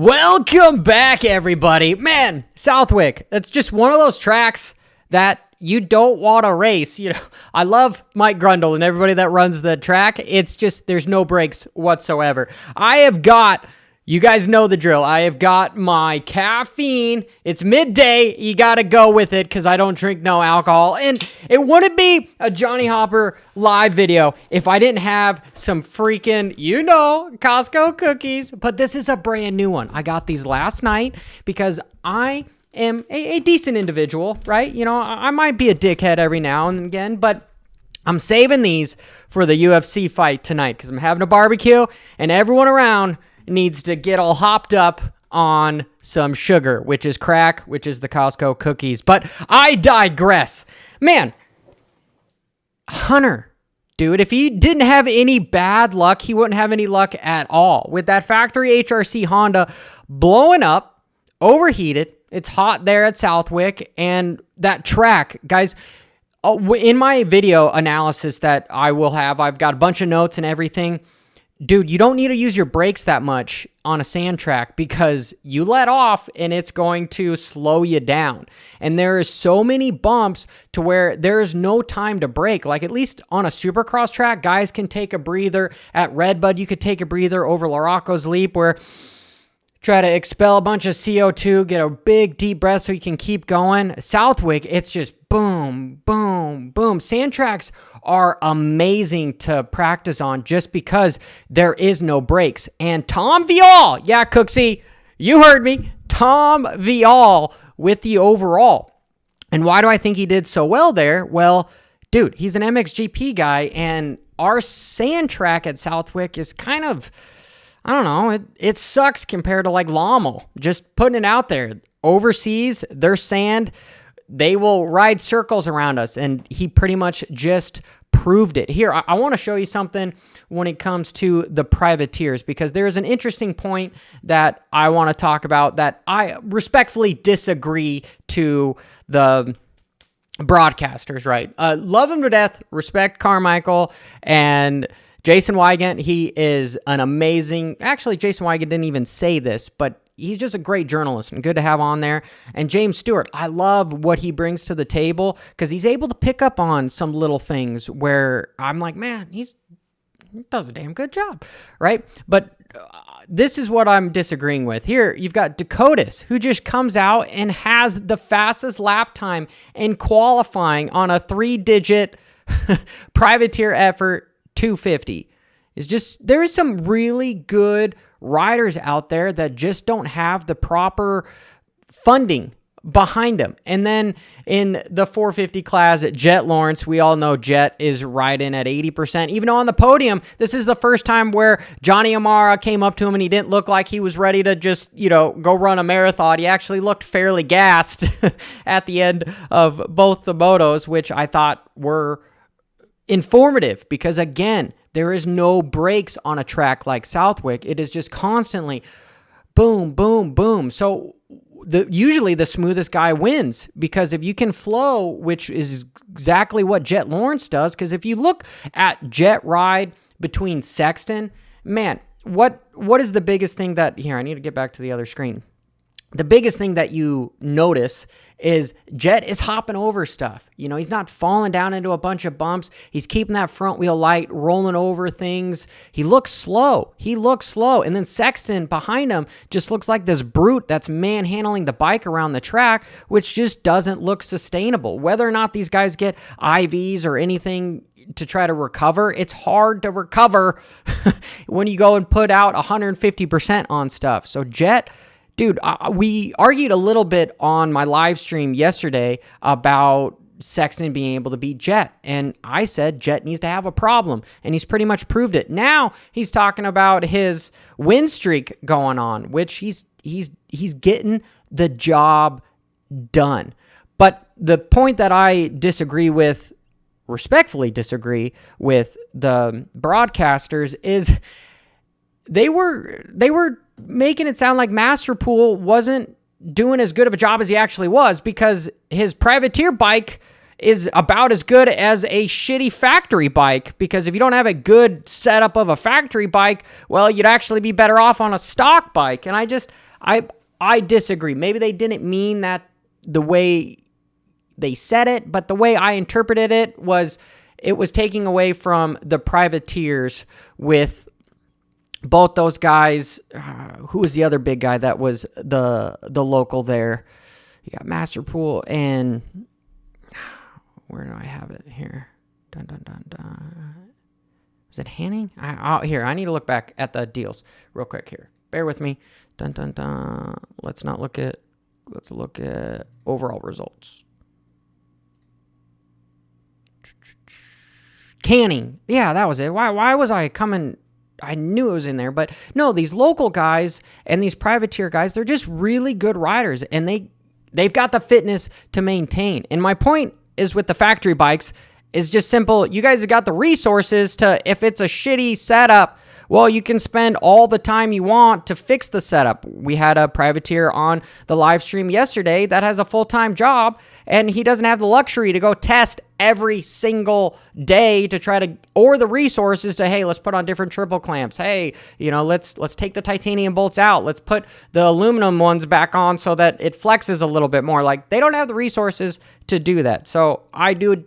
Welcome back, everybody. Man, Southwick, it's just one of those tracks that you don't want to race. You know, I love Mike Grundle and everybody that runs the track. It's just, there's no breaks whatsoever. I have got, you guys know the drill. I have got my caffeine. It's midday. You got to go with it because I don't drink no alcohol. And it wouldn't be a Johnny Hopper live video if I didn't have some freaking, Costco cookies. But this is a brand new one. I got these last night because I am a decent individual, right? You know, I might be a dickhead every now and again, but I'm saving these for the UFC fight tonight because I'm having a barbecue and everyone around needs to get all hopped up on some sugar, which is crack, which is the Costco cookies. But I digress. Man, Hunter, dude, if he didn't have any bad luck, he wouldn't have any luck at all. With that factory HRC Honda blowing up, overheated, it's hot there at Southwick, and that track, guys, in my video analysis that I will have, I've got a bunch of notes and everything. Dude, you don't need to use your brakes that much on a sand track because you let off and it's going to slow you down. And there is so many bumps to where there is no time to brake. Like at least on a supercross track, guys can take a breather. At Redbud, you could take a breather over Larocco's Leap where try to expel a bunch of CO2, get a big deep breath so you can keep going. Southwick, it's just boom, boom, boom. Sand tracks are amazing to practice on just because there is no brakes. And Tom Vialle, yeah, Cooksy, you heard me, Tom Vialle with the overall. And why do I think he did so well there? Well, dude, he's an MXGP guy, and our sand track at Southwick is kind of, I don't know, it sucks compared to like Lommel. Just putting it out there. Overseas, their sand, they will ride circles around us, and he pretty much just proved it. Here, I want to show you something when it comes to the privateers, because there's an interesting point that I want to talk about that I respectfully disagree to the broadcasters, right? Love him to death, respect Carmichael, and Jason Wygant, he is an amazing, actually Jason Wygant didn't even say this, but he's just a great journalist and good to have on there. And James Stewart, I love what he brings to the table because he's able to pick up on some little things where I'm like, man, he does a damn good job, right? But this is what I'm disagreeing with. Here, you've got Dakotas, who just comes out and has the fastest lap time in qualifying on a 3-digit privateer effort, 250. It's just, there is some really good riders out there that just don't have the proper funding behind them. And then in the 450 class at Jet Lawrence, we all know Jet is riding at 80%. Even on the podium, this is the first time where Johnny Amara came up to him and he didn't look like he was ready to just, go run a marathon. He actually looked fairly gassed at the end of both the motos, which I thought were informative because, again, there is no brakes on a track like Southwick. It is just constantly boom, boom, boom. So usually the smoothest guy wins because if you can flow, which is exactly what Jet Lawrence does, because if you look at Jet ride between Sexton, man, what is the biggest thing that, here, I need to get back to the other screen. The biggest thing that you notice is Jet is hopping over stuff. He's not falling down into a bunch of bumps. He's keeping that front wheel light, rolling over things. He looks slow. And then Sexton behind him just looks like this brute that's manhandling the bike around the track, which just doesn't look sustainable. Whether or not these guys get IVs or anything to try to recover, it's hard to recover when you go and put out 150% on stuff. So Jet, dude, we argued a little bit on my live stream yesterday about Sexton being able to beat Jet, and I said Jet needs to have a problem, and he's pretty much proved it. Now he's talking about his win streak going on, which he's getting the job done. But the point that I respectfully disagree with the broadcasters is they were making it sound like Masterpool wasn't doing as good of a job as he actually was because his privateer bike is about as good as a shitty factory bike, because if you don't have a good setup of a factory bike, well, you'd actually be better off on a stock bike. And I disagree. Maybe they didn't mean that the way they said it, but the way I interpreted it was taking away from the privateers with both those guys. Who was the other big guy that was the local there? You got Masterpool and where do I have it here? Dun, dun, dun, dun. Was it Hanning? Here, I need to look back at the deals real quick here. Bear with me. Dun, dun, dun. Let's look at overall results. Canning. Yeah, that was it. Why was I coming? I knew it was in there, but no, these local guys and these privateer guys, they're just really good riders, and they've got the fitness to maintain. And my point is with the factory bikes is just simple. You guys have got the resources to, if it's a shitty setup, well, you can spend all the time you want to fix the setup. We had a privateer on the live stream yesterday that has a full-time job, and he doesn't have the luxury to go test every single day to try to, or the resources to, hey, let's put on different triple clamps. Hey, let's take the titanium bolts out. Let's put the aluminum ones back on so that it flexes a little bit more. Like, they don't have the resources to do that. So I do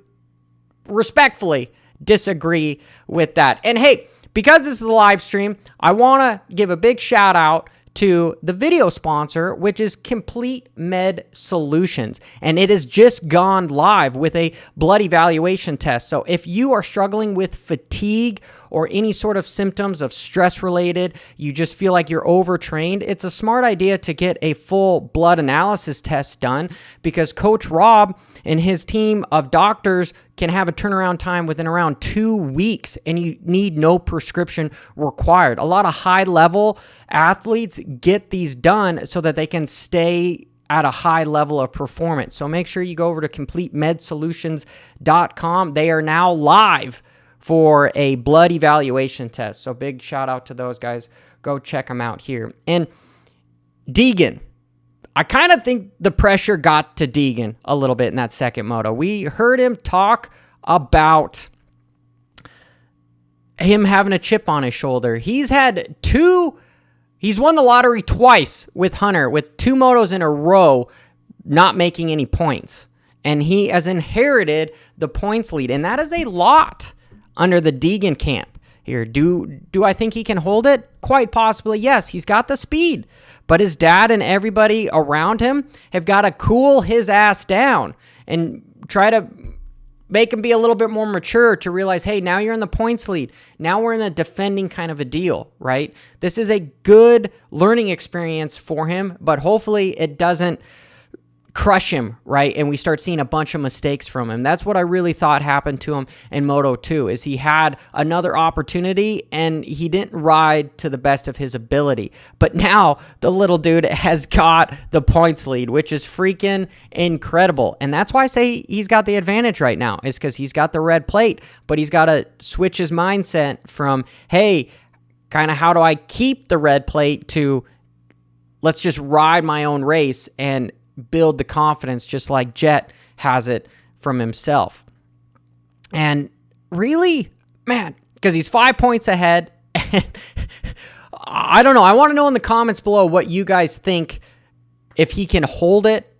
respectfully disagree with that. And hey, because this is a live stream, I want to give a big shout out to the video sponsor, which is Complete Med Solutions. And it has just gone live with a blood evaluation test. So if you are struggling with fatigue or any sort of symptoms of stress related, you just feel like you're overtrained, it's a smart idea to get a full blood analysis test done, because Coach Rob and his team of doctors can have a turnaround time within around 2 weeks, and you need no prescription required. A lot of high-level athletes get these done so that they can stay at a high level of performance. So make sure you go over to CompleteMedSolutions.com. They are now live for a blood evaluation test. So big shout out to those guys. Go check them out here. And Deegan, I kind of think the pressure got to Deegan a little bit in that second moto. We heard him talk about him having a chip on his shoulder. He's won the lottery twice with Hunter, with 2 motos in a row, not making any points. And he has inherited the points lead. And that is a lot under the Deegan camp here. Do I think he can hold it? Quite possibly, yes. He's got the speed. But his dad and everybody around him have got to cool his ass down and try to make him be a little bit more mature to realize, hey, now you're in the points lead. Now we're in a defending kind of a deal, right? This is a good learning experience for him, but hopefully it doesn't crush him, right? And we start seeing a bunch of mistakes from him. That's what I really thought happened to him in Moto 2, is he had another opportunity and he didn't ride to the best of his ability. But now the little dude has got the points lead, which is freaking incredible. And that's why I say he's got the advantage right now, is because he's got the red plate, but he's got to switch his mindset from, hey, kind of how do I keep the red plate, to let's just ride my own race and build the confidence just like Jet has it from himself. And really, man, because he's 5 points ahead. And I don't know. I want to know in the comments below what you guys think, if he can hold it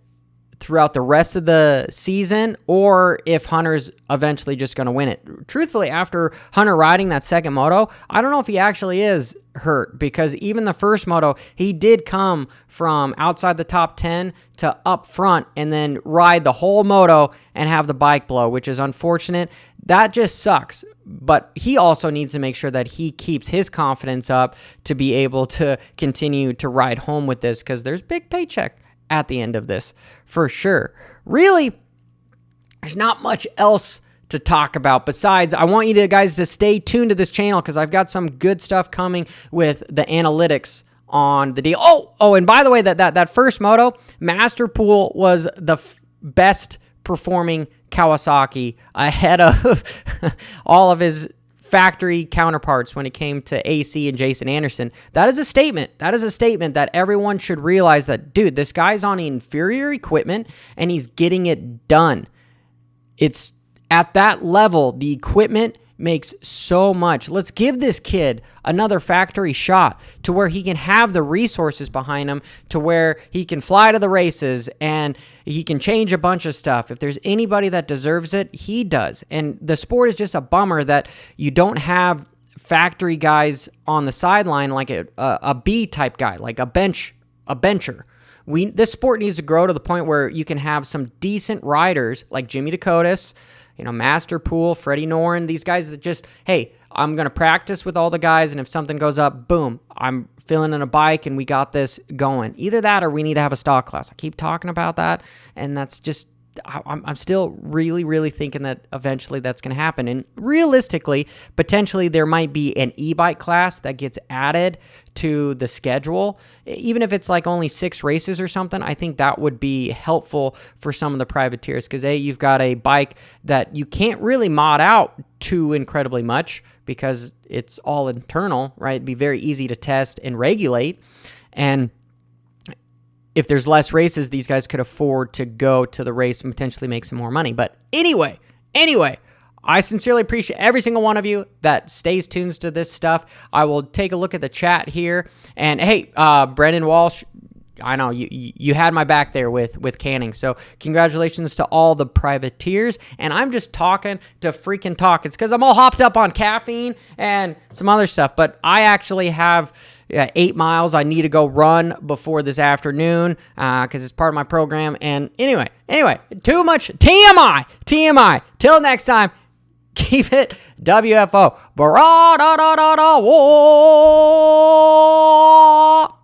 throughout the rest of the season, or if Hunter's eventually just going to win it. Truthfully, after Hunter riding that second moto, I don't know if he actually is hurt, because even the first moto, he did come from outside the top 10 to up front and then ride the whole moto and have the bike blow, which is unfortunate. That just sucks. But he also needs to make sure that he keeps his confidence up to be able to continue to ride home with this, because there's big paycheck at the end of this for sure. Really, there's not much else to talk about besides, I want you guys to stay tuned to this channel, because I've got some good stuff coming with the analytics on the deal. Oh, and by the way, that first moto, Masterpool was the best performing Kawasaki ahead of all of his factory counterparts when it came to AC and Jason Anderson. That is a statement. That is a statement that everyone should realize, that, dude, this guy's on inferior equipment and he's getting it done. It's at that level, the equipment makes so much. Let's give this kid another factory shot to where he can have the resources behind him to where he can fly to the races and he can change a bunch of stuff. If there's anybody that deserves it, he does. And the sport is just a bummer that you don't have factory guys on the sideline like a B type guy, like a bencher. This sport needs to grow to the point where you can have some decent riders like Jimmy Dakotas, Master Pool, Freddie Noren, these guys that just, hey, I'm going to practice with all the guys, and if something goes up, boom, I'm filling in a bike, and we got this going. Either that or we need to have a stock class. I keep talking about that, and that's just, I'm still really, really thinking that eventually that's going to happen. And realistically, potentially there might be an e-bike class that gets added to the schedule. Even if it's like only 6 races or something, I think that would be helpful for some of the privateers because, you've got a bike that you can't really mod out too incredibly much because it's all internal, right? It'd be very easy to test and regulate. And if there's less races, these guys could afford to go to the race and potentially make some more money. But anyway, I sincerely appreciate every single one of you that stays tuned to this stuff. I will take a look at the chat here. And hey, Brendan Walsh, I know you had my back there with canning. So congratulations to all the privateers. And I'm just talking to freaking talk. It's because I'm all hopped up on caffeine and some other stuff. But I actually have 8 miles I need to go run before this afternoon because it's part of my program. And anyway, too much TMI. Till next time, keep it WFO. Bra-da-da-da-da-da-whoa.